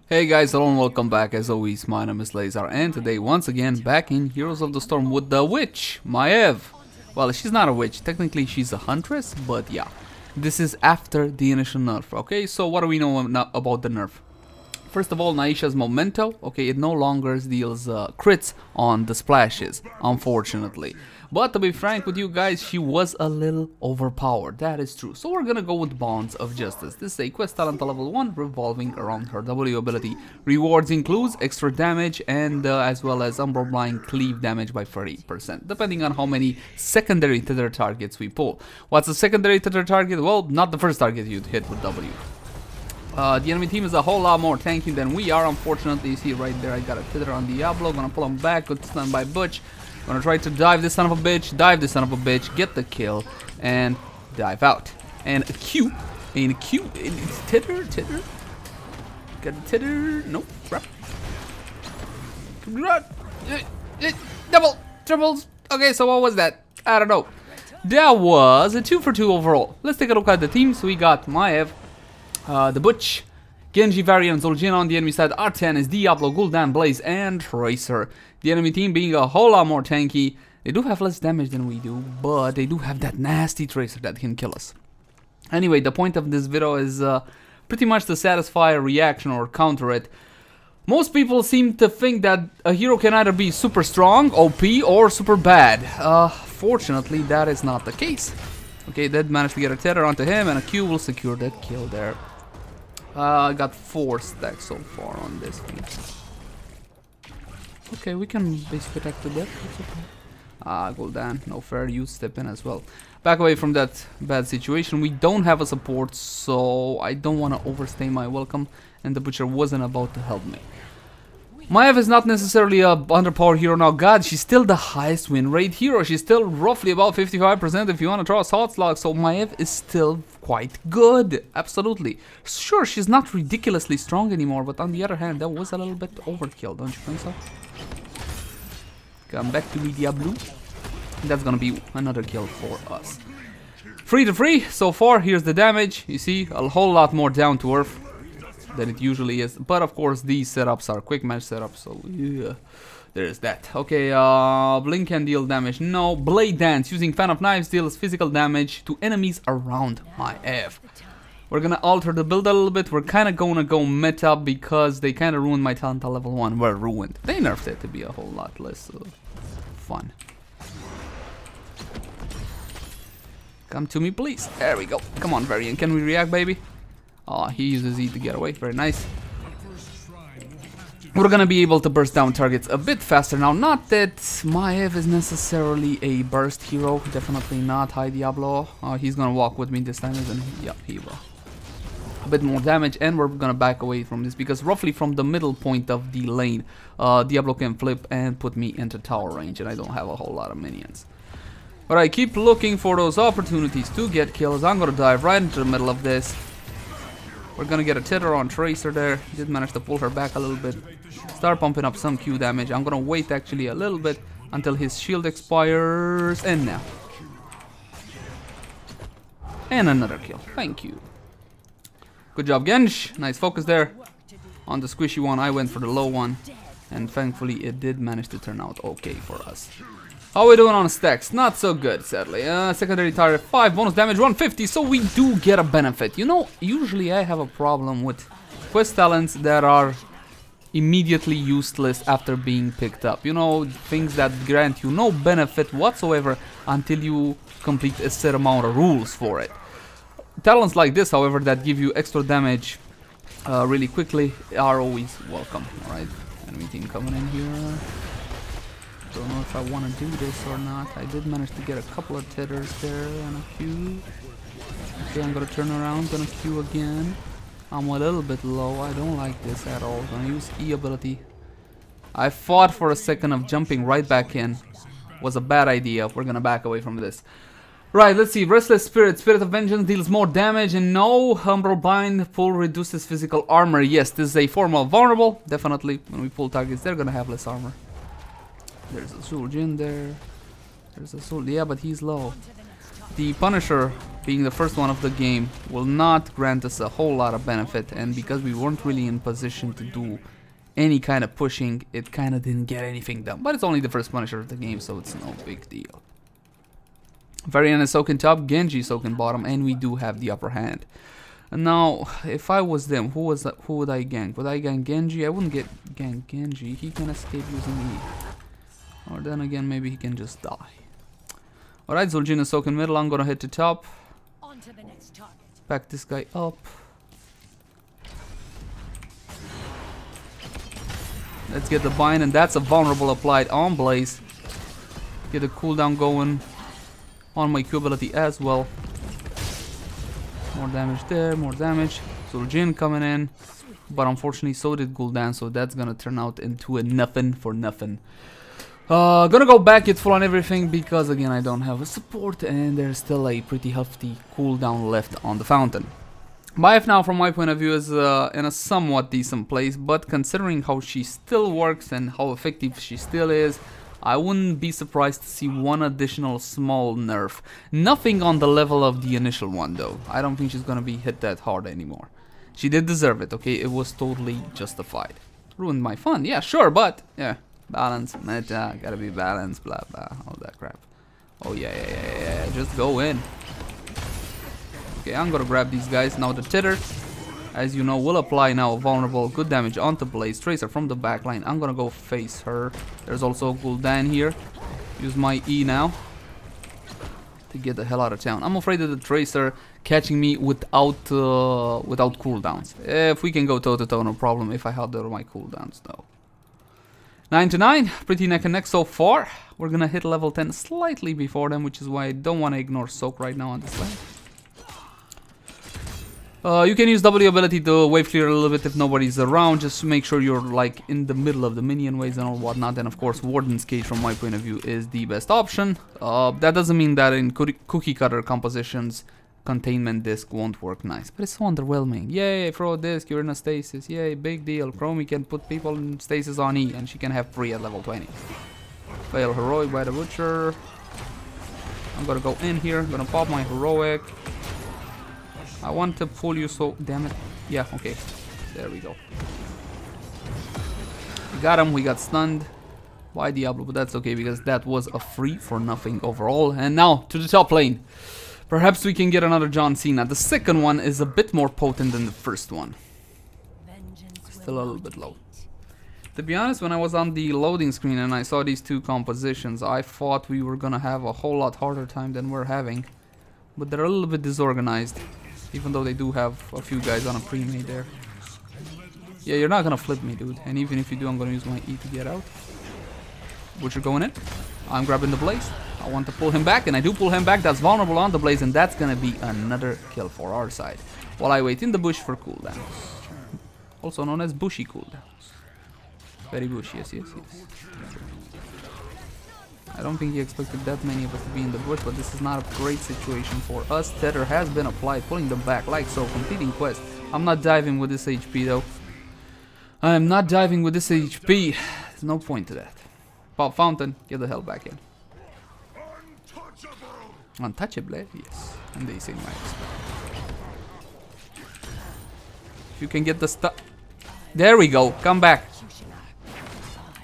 Hey guys, hello and welcome back. As always, my name is Laser, and today once again back in Heroes of the Storm with the witch, Maiev. Well, she's not a witch, technically she's a huntress, but yeah. This is after the initial nerf, okay? So what do we know about the nerf? First of all, Naisha's Memento, okay, it no longer deals crits on the splashes, unfortunately. But to be frank with you guys, she was a little overpowered, that is true. So we're gonna go with Bonds of Justice. This is a quest talent level 1 revolving around her W ability. Rewards includes extra damage and as well as Umbral Blind cleave damage by 30%, depending on how many secondary tether targets we pull. What's a secondary tether target? Well, not the first target you'd hit with W. The enemy team is a whole lot more tanky than we are, unfortunately. You see right there, I got a tether on Diablo, gonna pull him back, good stun by Butch. Gonna try to dive this son of a bitch, get the kill, and dive out. And a Q, it's tether, got a tether, nope, crap. Double, triples, okay, so what was that? I don't know. That was a 2 for 2 overall. Let's take a look at the teams. We got Maiev, the Butch, Genji variant Zul'jin on the enemy side, R10 is Diablo, Gul'dan, Blaze, and Tracer. The enemy team being a whole lot more tanky. They do have less damage than we do, but they do have that nasty Tracer that can kill us. Anyway, the point of this video is pretty much to satisfy a reaction or counter it. Most people seem to think that a hero can either be super strong, OP, or super bad. Fortunately, that is not the case. Okay, did manage to get a tether onto him, and a Q will secure that kill there. I got 4 stacks so far on this thing. Okay, we can basically attack to death. Okay. Gul'dan, no fair, you step in as well. Back away from that bad situation. We don't have a support, so I don't want to overstay my welcome, and the Butcher wasn't about to help me. Maiev is not necessarily a underpowered hero now. God, she's still the highest win rate hero. She's still roughly about 55% if you want to draw a HotS log. So Maiev is still quite good. Absolutely. Sure, she's not ridiculously strong anymore, but on the other hand, that was a little bit overkill, don't you think so? Come back to me, Diablo. That's gonna be another kill for us. Free to free so far. Here's the damage. You see, a whole lot more down to earth than it usually is, but of course these setups are quick match setups, so yeah, there's that. Okay, Blink can deal damage. No, Blade Dance using Fan of Knives deals physical damage to enemies around Maiev. We're gonna alter the build a little bit. We're kind of gonna go meta because they kind of ruined my talent at level 1. Well, ruined. They nerfed it to be a whole lot less fun. Come to me, please. There we go. Come on, Varian. Can we react, baby? Oh, he uses E to get away. Very nice. We're gonna be able to burst down targets a bit faster now. Not that Maiev is necessarily a burst hero. Definitely not. Hi, Diablo. He's gonna walk with me this time, isn't he? Yep, he will. A bit more damage, and we're gonna back away from this because roughly from the middle point of the lane, Diablo can flip and put me into tower range, and I don't have a whole lot of minions. But I keep looking for those opportunities to get kills. I'm gonna dive right into the middle of this. We're gonna get a tether on Tracer there. Did manage to pull her back a little bit. Start pumping up some Q damage. I'm gonna wait actually a little bit until his shield expires. And now. And another kill. Thank you. Good job, Genj. Nice focus there. On the squishy one, I went for the low one. And thankfully, it did manage to turn out okay for us. How are we doing on stacks? Not so good, sadly. Secondary target 5, bonus damage 150, so we do get a benefit. You know, usually I have a problem with quest talents that are immediately useless after being picked up. You know, things that grant you no benefit whatsoever until you complete a set amount of rules for it. Talents like this, however, that give you extra damage really quickly are always welcome. Alright, enemy team coming in here. Don't know if I want to do this or not. I did manage to get a couple of tethers there and a Q. Okay, I'm gonna turn around, gonna Q again. I'm a little bit low. I don't like this at all. Gonna use E ability. I thought for a second of jumping right back in. Was a bad idea. We're gonna back away from this. Right, let's see. Restless Spirit. Spirit of Vengeance deals more damage, and no. Umbral Bind pull reduces physical armor. Yes, this is a formal vulnerable. Definitely, when we pull targets, they're gonna have less armor. There's a Zul'jin there. There's a Zul. Yeah, but he's low. the Punisher, being the first one of the game, will not grant us a whole lot of benefit, and because we weren't really in position to do any kind of pushing, it kind of didn't get anything done. But it's only the first Punisher of the game, so it's no big deal. Varian is soaking top, Genji soaking bottom, and we do have the upper hand. And now, if I was them, who would I gank? Would I gank Genji? I wouldn't gank Genji. He can escape using E. Or then again, maybe he can just die. Alright, Zul'jin is soaking middle. I'm gonna hit the top. On to the next target. Back this guy up. Let's get the bind, and that's a vulnerable applied on Blaze. Get the cooldown going on my Q ability as well. More damage there, more damage. Zul'jin coming in, but unfortunately so did Gul'dan, so that's gonna turn out into a nothing for nothing. Gonna go back, get full on everything, because again I don't have a support and there's still a pretty hefty cooldown left on the fountain. Maiev now, from my point of view, is in a somewhat decent place, but considering how she still works and how effective she still is, I wouldn't be surprised to see one additional small nerf. Nothing on the level of the initial one though. I don't think she's gonna be hit that hard anymore. She did deserve it, okay? It was totally justified. Ruined my fun, yeah, sure, but yeah. Balance, meta, gotta be balanced, blah blah, all that crap. Oh yeah, just go in. Okay, I'm gonna grab these guys. Now the Titter, as you know, will apply now vulnerable good damage onto Blaze. Tracer from the back line. I'm gonna go face her. There's also Gul'dan here. Use my E now to get the hell out of town. I'm afraid of the Tracer catching me without cooldowns. If we can go toe to toe, no problem. If I held out my cooldowns, no. 9 to 9, pretty neck and neck so far. We're gonna hit level 10 slightly before them, which is why I don't want to ignore soak right now on this lane. You can use W ability to wave clear a little bit if nobody's around, just to make sure you're like in the middle of the minion waves and all whatnot. And of course, Warden's Cage from my point of view is the best option. That doesn't mean that in cookie cutter compositions, containment disc won't work nice, but it's so underwhelming. Yay, throw a disc, you're in a stasis. Yay, big deal. Chromie can put people in stasis on E, and she can have free at level 20. Fail heroic by the butcher. I'm gonna go in here, I'm gonna pop my heroic. I want to pull you, so damn it. Yeah, okay. There we go. We got him, we got stunned by Diablo, but that's okay because that was a free for nothing overall. And now to the top lane. Perhaps we can get another John Cena. The second one is a bit more potent than the first one. Still a little bit low. To be honest, when I was on the loading screen and I saw these two compositions, I thought we were gonna have a whole lot harder time than we're having. But they're a little bit disorganized. Even though they do have a few guys on a pre-made there. Yeah, you're not gonna flip me, dude. And even if you do, I'm gonna use my E to get out. Butcher going in. I'm grabbing the Blaze. I want to pull him back, and I do pull him back. That's vulnerable on the Blaze, and that's gonna be another kill for our side. While I wait in the bush for cooldowns. Also known as bushy cooldowns. Very bushy, yes. I don't think he expected that many of us to be in the bush, but this is not a great situation for us. Tether has been applied, pulling them back like so, completing quest. I'm not diving with this HP though. I am not diving with this HP. There's no point to that. Pop fountain, get the hell back in. Untouchable, yes. And they say my If you can get the stuff. There we go, come back.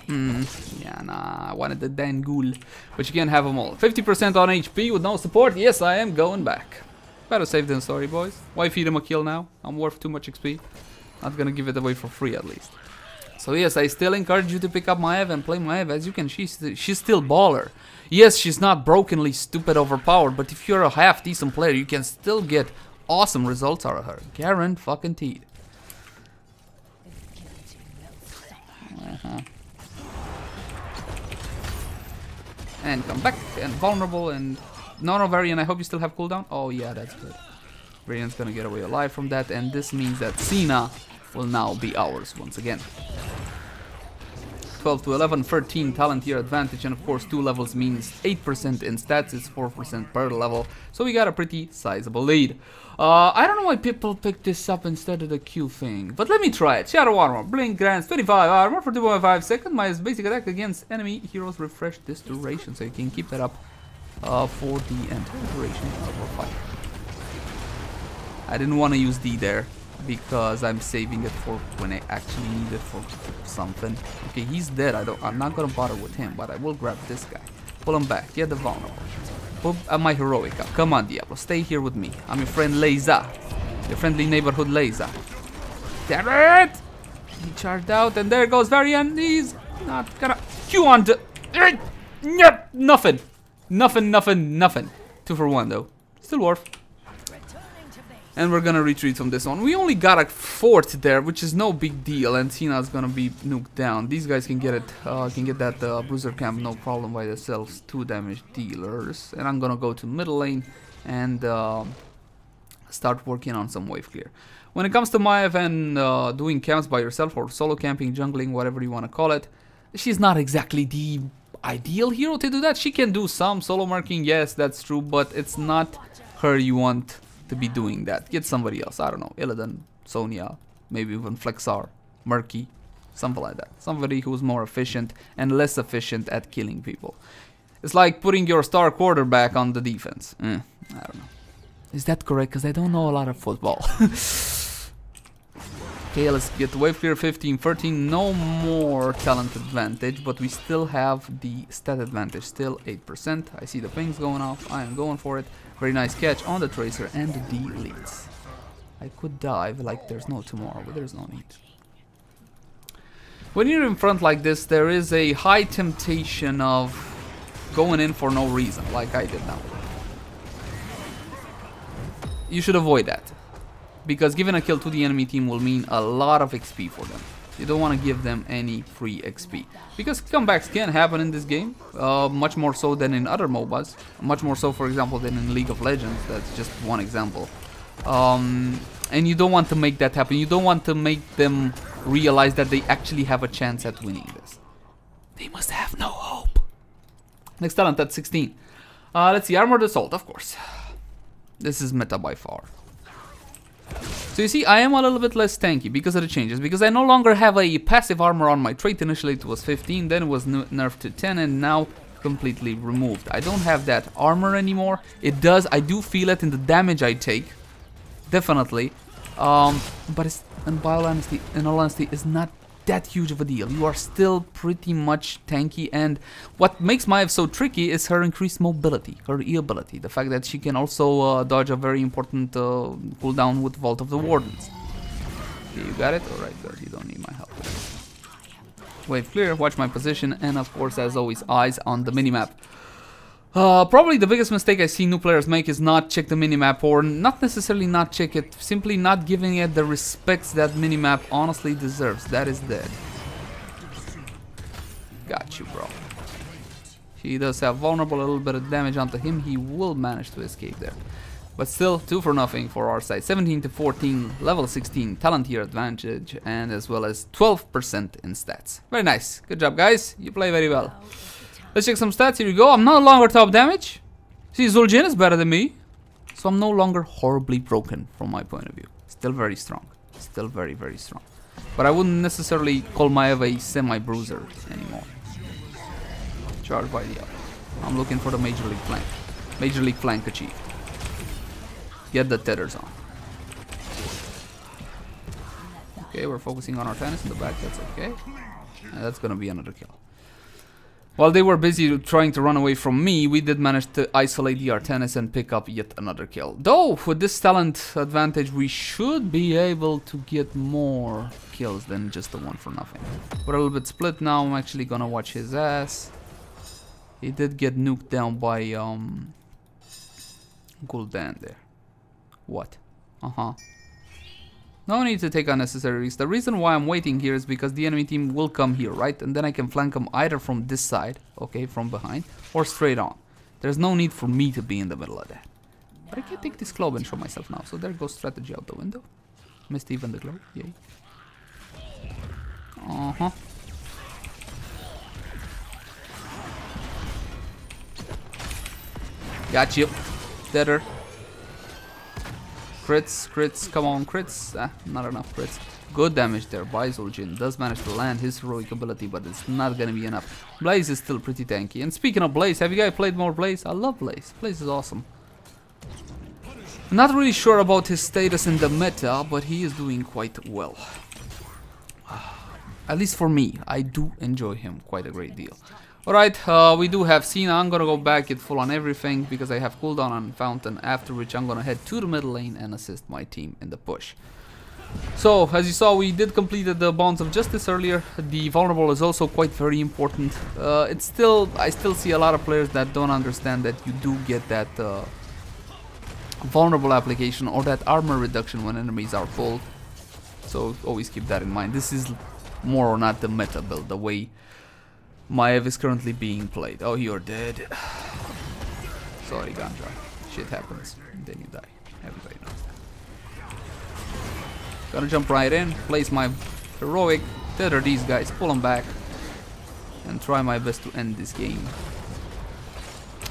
Yeah, nah, I wanted the Dangul. But you can't have them all. 50% on HP with no support. Yes, I am going back. Better safe than sorry, boys. Why feed him a kill now? I'm worth too much XP. Not gonna give it away for free, at least. So yes, I still encourage you to pick up Maiev and play Maiev. As you can see, she's still baller. Yes, she's not brokenly stupid overpowered, but if you're a half decent player, you can still get awesome results out of her. Guaranteed. And come back, and vulnerable, and... No, Varian, I hope you still have cooldown. Oh yeah, that's good. Varian's gonna get away alive from that, and this means that Cena will now be ours once again. 12 to 11, 13 talent tier advantage, and of course 2 levels means 8% in stats, it's 4% per level, so we got a pretty sizable lead. I don't know why people picked this up instead of the Q thing, but let me try it. Shadow Armor, Blink grants 25 armor for 2.5 seconds, my basic attack against enemy heroes refresh this duration, so you can keep that up for the entire duration of our fight. I didn't want to use D there because I'm saving it for when I actually need it for something. Okay, he's dead. I'm not gonna bother with him, but I will grab this guy. Pull him back. Get the vulnerable. Put my heroic up. Come on, Diablo. Stay here with me. I'm your friend Leyza. Your friendly neighborhood Leyza. Damn it! He charged out, and there goes Varian. He's not gonna Q on the. Yep, nothing. Nothing. 2 for 1 though. Still worth. And we're gonna retreat from this one. We only got a fort there, which is no big deal, and Tina's gonna be nuked down. These guys can get it, that bruiser camp no problem by themselves. 2 damage dealers, and I'm gonna go to middle lane and start working on some wave clear. When it comes to Maiev and doing camps by yourself or solo camping, jungling, whatever you wanna call it, she's not exactly the ideal hero to do that. She can do some solo marking, yes, that's true, but it's not her you want to be doing that. Get somebody else. I don't know, Illidan, Sonya, maybe even Flexar, Murky, something like that. Somebody who's more efficient and less efficient at killing people. It's like putting your star quarterback on the defense. I don't know. Is that correct? Because I don't know a lot of football. Okay, let's get the wave clear. 15-13. No more talent advantage, but we still have the stat advantage. Still 8%. I see the pings going off. I am going for it. Very nice catch on the Tracer and the D leads. I could dive like there's no tomorrow, but there's no need. When you're in front like this, there is a high temptation of going in for no reason, like I did now. You should avoid that, because giving a kill to the enemy team will mean a lot of XP for them. You don't want to give them any free XP, because comebacks can happen in this game, much more so than in other MOBAs, much more so, for example, than in League of Legends. That's just one example. And you don't want to make that happen. You don't want to make them realize that they actually have a chance at winning this. They must have no hope. Next talent at 16. Let's see, Armored Assault, of course. This is meta by far. So you see, I am a little bit less tanky because of the changes, because I no longer have a passive armor on my trait. Initially it was 15, then it was nerfed to 10, and now completely removed. I don't have that armor anymore. It does, I do feel it in the damage I take, definitely, but it's, in all honesty, it's not that huge of a deal. You are still pretty much tanky, and what makes Maiev so tricky is her increased mobility, her E ability, the fact that she can also dodge a very important cooldown with Vault of the Wardens. Okay, you got it? Alright, good, you don't need my help. Wave clear, watch my position, and of course, as always, eyes on the minimap. Probably the biggest mistake I see new players make is not check the minimap, or not necessarily not check it, simply not giving it the respects that minimap honestly deserves. That is dead. Got you, bro. He does have vulnerable, a little bit of damage onto him. He will manage to escape there. But still, 2 for nothing for our side. 17-14, level 16 talent tier advantage, and as well as 12% in stats. Very nice. Good job, guys. You play very well. Let's check some stats. Here we go. I'm no longer top damage. See, Zul'jin is better than me. So I'm no longer horribly broken from my point of view. Still very strong. Still very, very strong. But I wouldn't necessarily call Maiev a semi-bruiser anymore. Charged by the other. I'm looking for the Major League flank. Major League flank achieved. Get the tethers on. Okay, we're focusing on our tennis in the back. That's okay. And that's gonna be another kill. While they were busy trying to run away from me, we did manage to isolate the Artanis and pick up yet another kill. Though, with this talent advantage, we should be able to get more kills than just the 1 for nothing. We're a little bit split now. I'm actually gonna watch his ass. He did get nuked down by Gul'dan there. What? No need to take unnecessary risks. The reason why I'm waiting here is because the enemy team will come here, right? And then I can flank them either from this side, okay, from behind, or straight on. There's no need for me to be in the middle of that. But I can take this globe and show myself now. So there goes strategy out the window. Missed even the globe. Yay. Got you. Deader. Crits, crits, come on, crits. Not enough crits. Good damage there by Zul'jin. Does manage to land his heroic ability, but it's not gonna be enough. Blaze is still pretty tanky. And speaking of Blaze, have you guys played more Blaze? I love Blaze. Blaze is awesome. I'm not really sure about his status in the meta, but he is doing quite well. At least for me, I do enjoy him quite a great deal. Alright, we do have Cena. I'm gonna go back, get full on everything because I have cooldown on Fountain, after which I'm gonna head to the middle lane and assist my team in the push. So, as you saw, we did complete the Bonds of Justice earlier. The Vulnerable is also quite very important. I still see a lot of players that don't understand that you do get that Vulnerable application or that armor reduction when enemies are full. So, always keep that in mind. This is more or not the meta build, the way Maiev is currently being played. Oh, you're dead. Sorry, Ganja. Shit happens. And then you die. Everybody knows that. Gonna jump right in, place my heroic, tether these guys, pull them back, and try my best to end this game.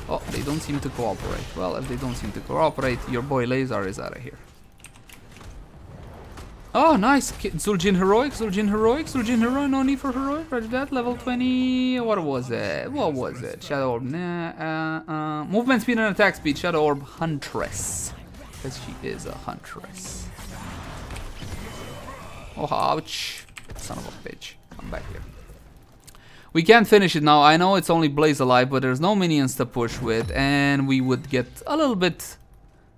Oh, they don't seem to cooperate. Well, if they don't seem to cooperate, your boy Leyzar is out of here. Oh, nice. Zul'jin heroic, Zul'jin heroic, Zul'jin heroic. No need for heroic. Roger that. Level 20. What was it? What was it? Shadow Orb. Nah, movement speed and attack speed. Shadow Orb Huntress. Because she is a Huntress. Oh, ouch. Son of a bitch. Come back here. We can't finish it now. I know it's only Blaze alive, but there's no minions to push with. And we would get a little bit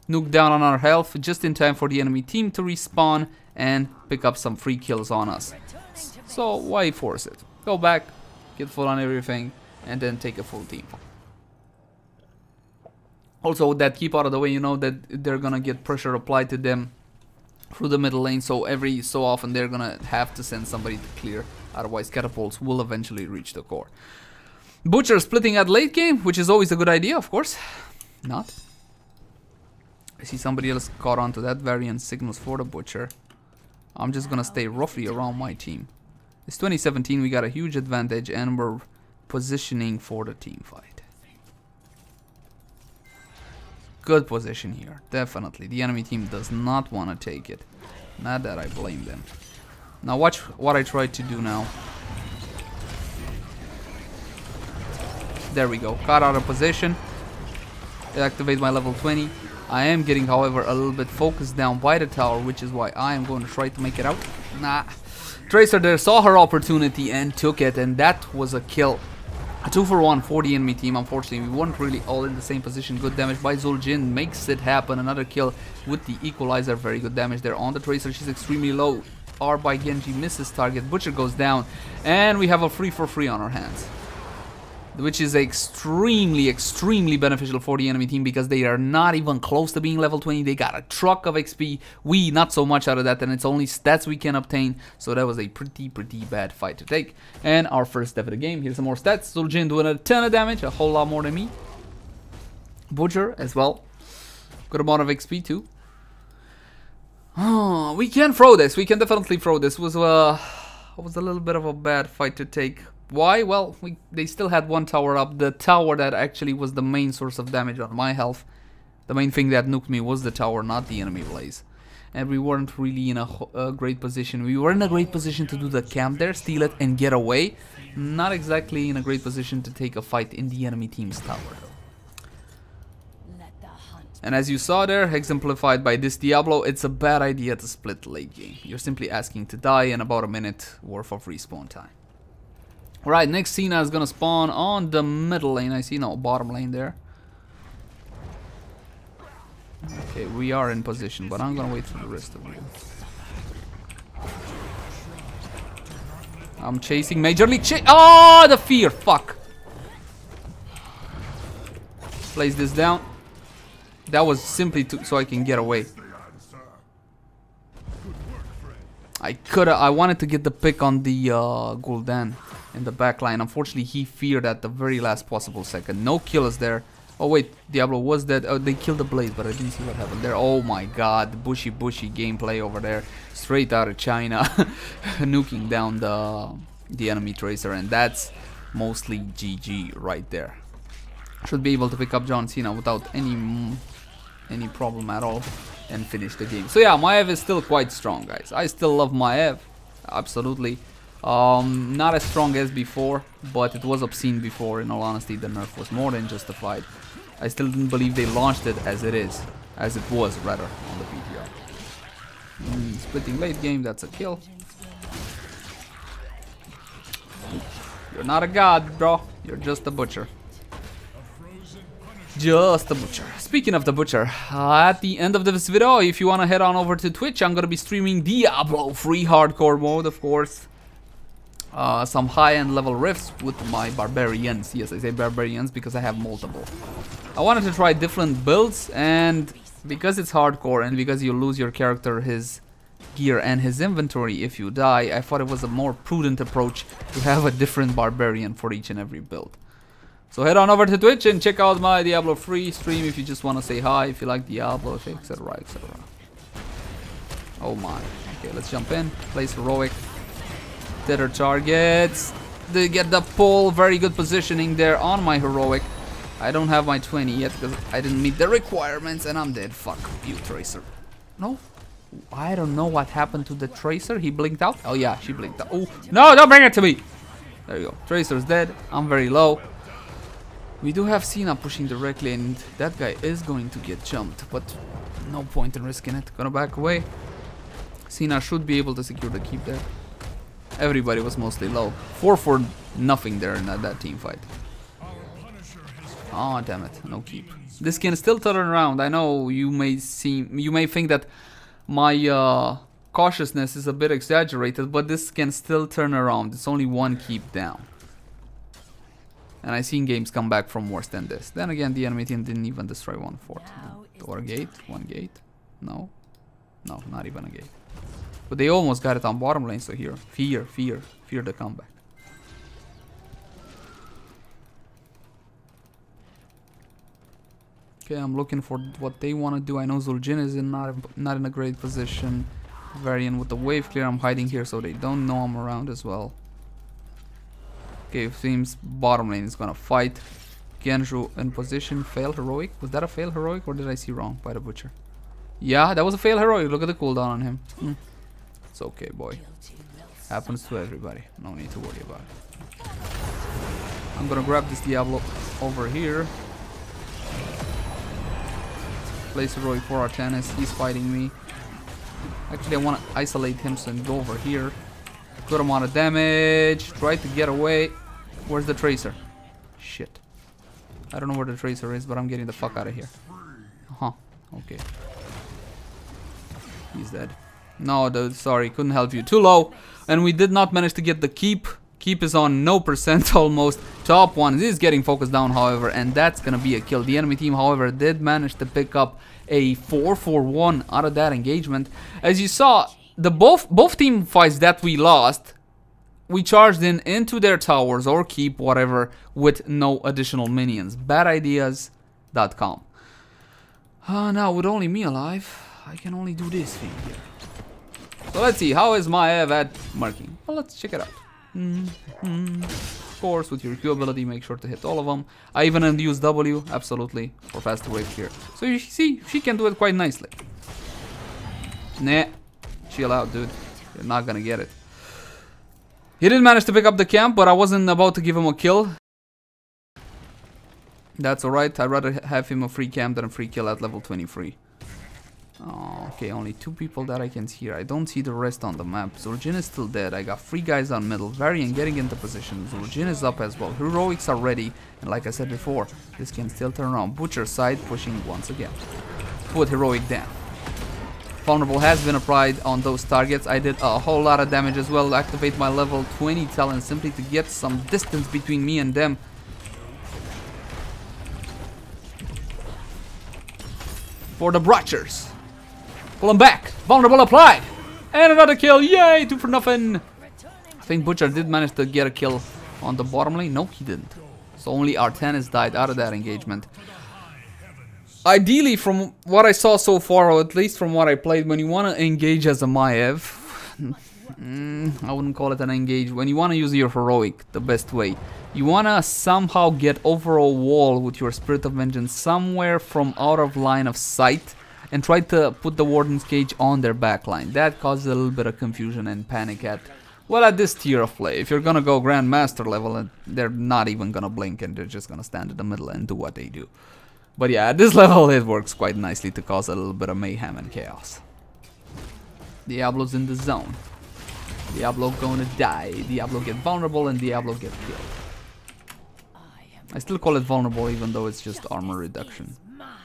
nuked down on our health just in time for the enemy team to respawn and pick up some free kills on us. So why force it? Go back, get full on everything, and then take a full team. Also, with that, keep out of the way. You know that they're gonna get pressure applied to them through the middle lane, so every so often they're gonna have to send somebody to clear. Otherwise, catapults will eventually reach the core. Butcher splitting at late game, which is always a good idea, of course. Not. I see somebody else caught on to that variant signals for the Butcher. I'm just gonna stay roughly around my team. It's 2017, we got a huge advantage and we're positioning for the team fight. Good position here, definitely. The enemy team does not want to take it. Not that I blame them. Now watch what I try to do now. There we go, got out of position. Activate my level 20. I am getting, however, a little bit focused down by the tower, which is why I am going to try to make it out. Nah. Tracer there saw her opportunity and took it, and that was a kill. A 2-for-1 for the enemy team. Unfortunately, we weren't really all in the same position. Good damage by Zul'jin makes it happen. Another kill with the equalizer. Very good damage there on the Tracer. She's extremely low. R by Genji misses target. Butcher goes down, and we have a 3-for-3 on our hands, which is extremely beneficial for the enemy team because they are not even close to being level 20. They got a truck of XP. We not so much out of that, and it's only stats we can obtain. So that was a pretty bad fight to take. And our first step of the game. Here's some more stats. Zul'jin doing a ton of damage, a whole lot more than me. Butcher as well. Good amount of XP too. Oh, we can throw this. We can definitely throw this. It was a little bit of a bad fight to take. Why? Well, they still had one tower up. The tower that actually was the main source of damage on my health. The main thing that nuked me was the tower, not the enemy Blaze. And we weren't really in a great position. We were in a great position to do the camp there, steal it, and get away. Not exactly in a great position to take a fight in the enemy team's tower, though. And as you saw there, exemplified by this Diablo, it's a bad idea to split late game. You're simply asking to die in about a minute worth of respawn time. Alright, next Cena is gonna spawn on the middle lane. I see no bottom lane there. Okay, we are in position, but I'm gonna wait for the rest of you. I'm chasing majorly. Oh, the fear! Fuck! Place this down. That was simply so I can get away. I wanted to get the pick on the Gul'dan in the back line. Unfortunately, he feared at the very last possible second. No kills there. Oh wait, Diablo was dead. Oh, they killed the Blaze, but I didn't see what happened there. Oh my god, bushy gameplay over there. Straight out of China. Nuking down the enemy Tracer, and that's mostly GG right there. Should be able to pick up John Cena without any problem at all. and finish the game. So yeah, Maiev is still quite strong, guys. I still love Maiev, absolutely. Not as strong as before, but it was obscene before. In all honesty, the nerf was more than justified. I still didn't believe they launched it as it was rather on the PTR. Splitting late game, that's a kill. You're not a god, bro. You're just a butcher. Just a butcher. Speaking of the butcher, at the end of this video, if you want to head on over to Twitch, I'm gonna be streaming Diablo free hardcore mode, of course. Some high-end level rifts with my barbarians. Yes, I say barbarians because I have multiple. I wanted to try different builds, and because it's hardcore and because you lose your character, his gear and his inventory if you die, I thought it was a more prudent approach to have a different barbarian for each and every build. So head on over to Twitch and check out my Diablo free stream if you just want to say hi, if you like Diablo, etc, etc. Oh my. Okay, let's jump in. Place heroic. Tether targets. They get the pull. Very good positioning there on my heroic. I don't have my 20 yet because I didn't meet the requirements and I'm dead. Fuck you, Tracer. No? I don't know what happened to the Tracer. He blinked out. Oh yeah, she blinked out. Oh, no, don't bring it to me. There you go. Tracer's dead. I'm very low. We do have Cena pushing directly and that guy is going to get jumped, but no point in risking it. Gonna back away. Cena should be able to secure the keep there. Everybody was mostly low. 4 for nothing there in that team fight. Oh damn it, no keep. This can still turn around. I know you may think that my cautiousness is a bit exaggerated, but this can still turn around. It's only 1 keep down. And I've seen games come back from worse than this. Then again, the enemy team didn't even destroy 1 fort. Or a gate, 1 gate. No. No, not even a gate. But they almost got it on bottom lane, so here. Fear the comeback. Okay, I'm looking for what they want to do. I know Zul'jin is not in a great position. Varian with the wave clear. I'm hiding here so they don't know I'm around as well. Okay, it seems bottom lane is gonna fight. Genju in position. Fail heroic. Was that a fail heroic or did I see wrong by the butcher? Yeah, that was a fail heroic. Look at the cooldown on him. It's okay, boy. Happens to everybody. No need to worry about it. I'm gonna grab this Diablo over here. Place heroic for our tennis. He's fighting me. Actually, I want to isolate him so I can go over here. Good amount of damage. Try to get away. Where's the Tracer? Shit. I don't know where the Tracer is, but I'm getting the fuck out of here. Okay. He's dead. No, dude, sorry, couldn't help you. Too low. And we did not manage to get the keep. Keep is on no percent almost. Top 1 is getting focused down, however, and that's gonna be a kill. The enemy team, however, did manage to pick up a 4-for-1 out of that engagement. As you saw, the both team fights that we lost, we charged into their towers or keep, whatever, with no additional minions. Badideas.com. Now with only me alive, I can only do this thing here. So let's see, how is Maiev at marking? Well, let's check it out. Of course, with your Q ability, make sure to hit all of them. I even use W, absolutely, for faster wave here. So you see, she can do it quite nicely. Nah, chill out, dude. You're not gonna get it. He didn't manage to pick up the camp, but I wasn't about to give him a kill. That's alright, I'd rather have him a free camp than a free kill at level 23. Oh, okay, only 2 people that I can see here. I don't see the rest on the map. Zul'jin is still dead. I got 3 guys on middle. Varian getting into position. Zul'jin is up as well. Heroics are ready. And like I said before, this can still turn around. Butcher side pushing once again. Put heroic down. Vulnerable has been applied on those targets. I did a whole lot of damage as well. Activate my level 20 talent simply to get some distance between me and them. For the Butchers. Pull him back. Vulnerable applied. And another kill. Yay, 2 for nothing. I think Butcher did manage to get a kill on the bottom lane. No, he didn't. So only Artanis died out of that engagement. Ideally, from what I saw so far, or at least from what I played, when you want to engage as a Maiev, I wouldn't call it an engage. When you want to use your heroic the best way, you want to somehow get over a wall with your Spirit of Vengeance somewhere from out of line of sight. and tried to put the Warden's Cage on their backline. That caused a little bit of confusion and panic at this tier of play. If you're gonna go Grandmaster level, they're not even gonna blink and they're just gonna stand in the middle and do what they do. But yeah, at this level it works quite nicely to cause a little bit of mayhem and chaos. Diablo's in the zone. Diablo gonna die. Diablo get vulnerable and Diablo get killed. I still call it vulnerable even though it's just armor reduction.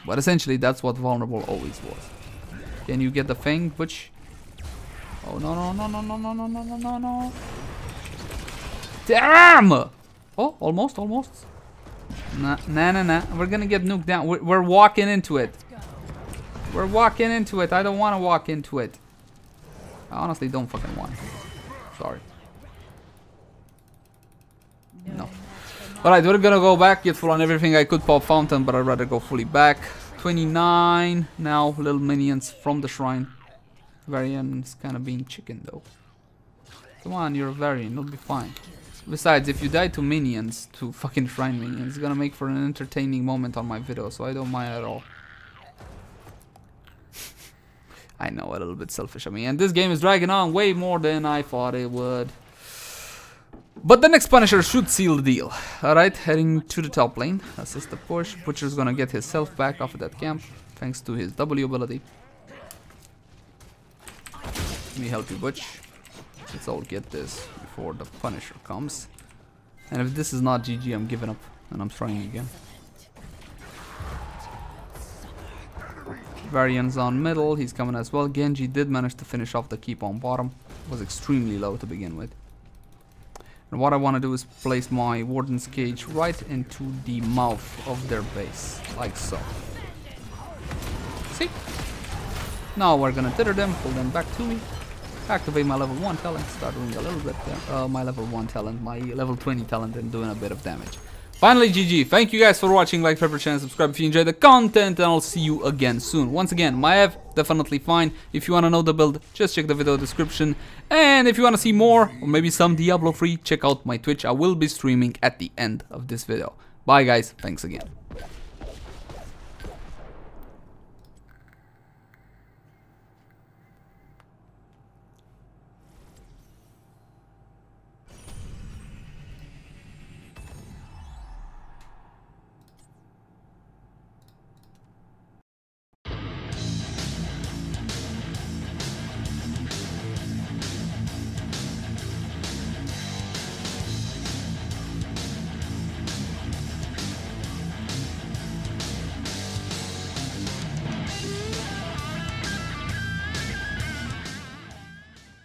But essentially that's what vulnerable always was. Can you get the Fang, Butch? Oh no no no no no no no no no no no. Damn! Oh, almost. Nah. We're gonna get nuked down. We're walking into it. We're walking into it. I don't want to walk into it. I honestly don't fucking want. Sorry. No. Alright, we're gonna go back, get full on everything. I could pop Fountain, but I'd rather go fully back. 29 now, little minions from the shrine. Varian's kind of being chicken though. Come on, you're a Varian, you'll be fine. Besides, if you die to minions, to fucking shrine minions, it's gonna make for an entertaining moment on my video, so I don't mind at all. I know, a little bit selfish of me. And this game is dragging on way more than I thought it would. But the next Punisher should seal the deal. Alright, heading to the top lane. Assist the push. Butcher's gonna get his self back off of that camp, thanks to his W ability. Let me help you, Butch. Let's all get this before the Punisher comes. And if this is not GG, I'm giving up. And I'm trying again. Varian's on middle, he's coming as well. Genji did manage to finish off the keep on bottom. Was extremely low to begin with. And what I want to do is place my Warden's Cage right into the mouth of their base, like so. See? Now we're gonna tether them, pull them back to me, activate my level 1 talent, start doing a little bit, my level 1 talent, my level 20 talent, and doing a bit of damage. Finally, GG. Thank you guys for watching. Like, favorite channel, subscribe if you enjoyed the content, and I'll see you again soon. Once again, Maiev, definitely fine. If you want to know the build, just check the video description. And if you want to see more, or maybe some Diablo free, check out my Twitch. I will be streaming at the end of this video. Bye guys, thanks again.